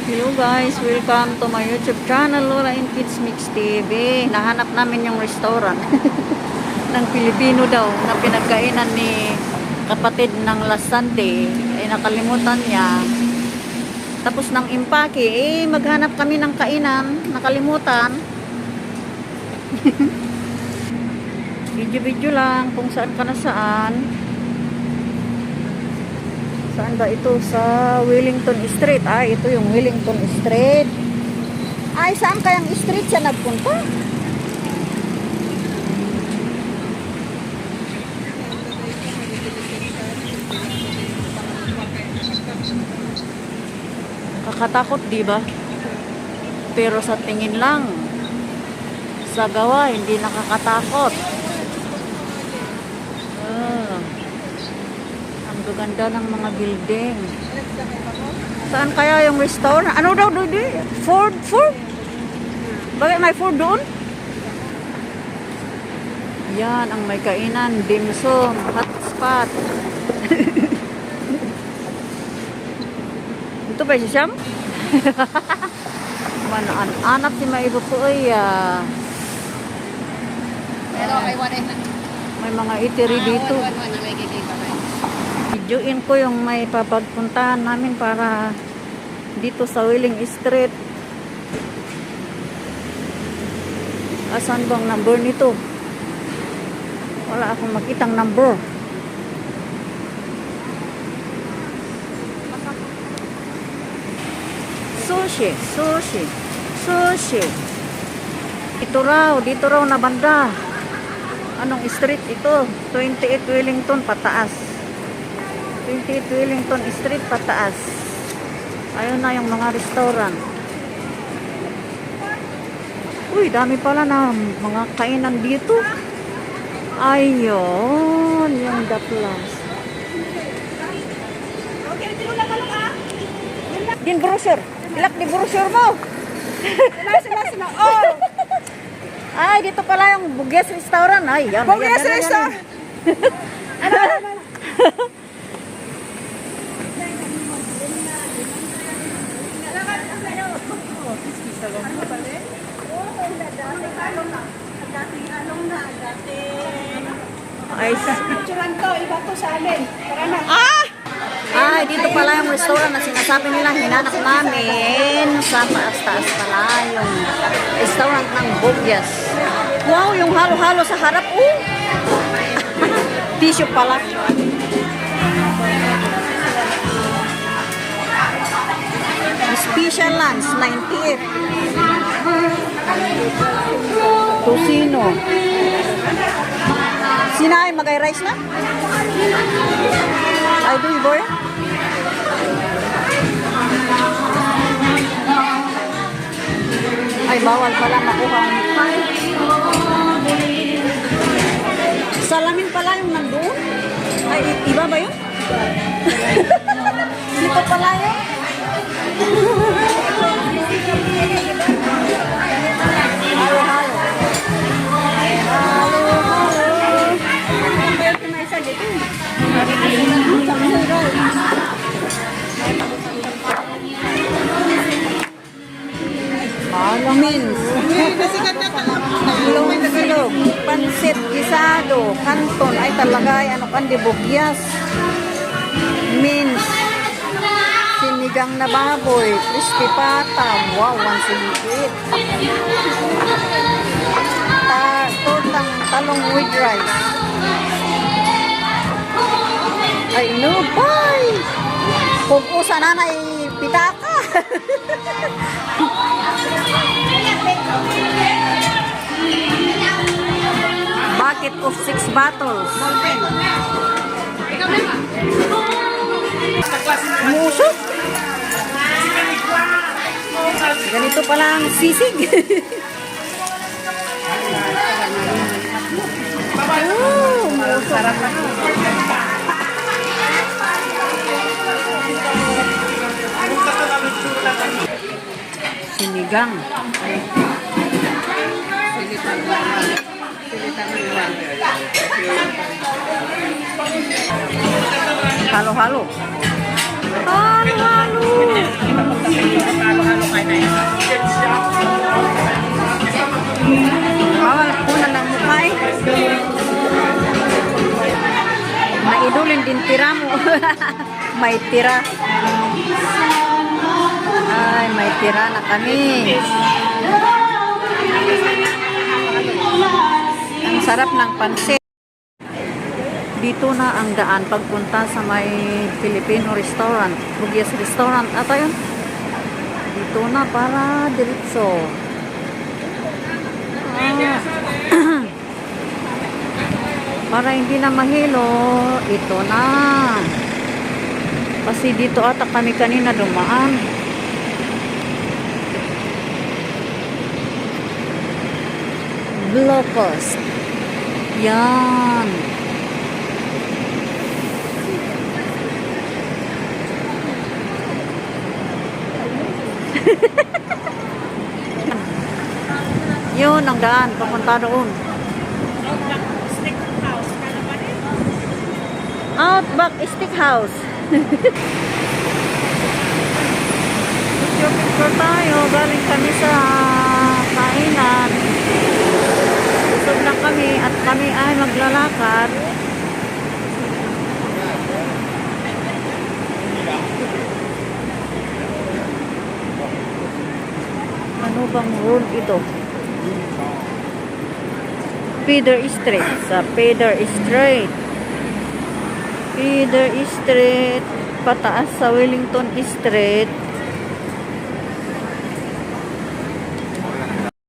Hello guys, welcome to my YouTube channel, Laura and Kids Mix TV. Nahanap namin yung restaurant ng Pilipino daw na pinagkainan ni kapatid ng last Sunday. Ay nakalimutan niya. Tapos ng impake, maghanap kami ng kainan. Nakalimutan. Video-video lang kung saan ka na saan. Saan ba ito? Sa Wellington Street. Ay, ito yung Wellington Street. Ay, saan kayang street siya nagpunta? Kakatakot, di ba? Pero sa tingin lang, sa gawa, hindi nakakatakot. Ganda ng mga building. Saan kaya yung restaurant? Ano daw doon? Ford? Bakit may Ford doon? Yan ang may kainan. Dim sum, hot spot. Ito ba si Siyam? Manaan-anap si Maibo po ay may mga eatery dito. Videoin ko yung may papagpuntahan namin para dito sa Welling Street. Asan bang number nito? Wala akong makitang number. Sushi. Dito raw na banda. Anong street ito? 28 Wellington pataas. 28 Wellington Street pataas. Ayun na yung mga restaurant. Uy, dami pala na mga kainan dito. Ayun, yung The Plus. Din brochure. Ilak di brochure mo. Sila. Oh. Ay, dito pala yung Buges Restaurant. Ay, yan. Buges Restaurant. Ano? Ay, Picturean to, iba to sa amin. Tara na. Ay, dito pala yung restaurant na sinasabi nila hinanap namin. Sa taas-taas pala yung restaurant ng Buges. Wow, yung halo-halo sa harap. Tissue pala. Special lunch, 98. Tocino. Sinay, magay-rice na? Ay, do you boy? Ay, bawal pala makuha ang pie. Salamin pala yung nandoon? Ay, iba ba yun? Dito pala yun? Halo. Mince. Silog. Pansit, gisado, kanton. Ay talaga, ano kan di bugyas. Mince. Sinigang na baboy, crispy pata. Wow, one sigit. Tortang talong with rice. Ay, no, bye! Kung usa na na pitaka. Bucket of 6 bottles. Musok. Ganito pala ang sisig. Sarap na. Sinigang. Halo-halo. Halo-halo. May tira. Ay, may tira na kami. Ang sarap ng pansit. Dito na ang daan pagpunta sa may Filipino restaurant. Bugis restaurant. Ata yun? Dito na para diretso. Para hindi na mahilo, ito na. Kasi dito ata kami kanina dumaan. Low cost. Yan. Yun ang daan, papunta doon. Outback Steakhouse. Picture tayo. Galing kami sa kainan. Busog na kami at kami ay maglalakad. Ano bang road ito? Feeder Street. Sa Feeder Street. Feeder Street, pataas sa Wellington Street.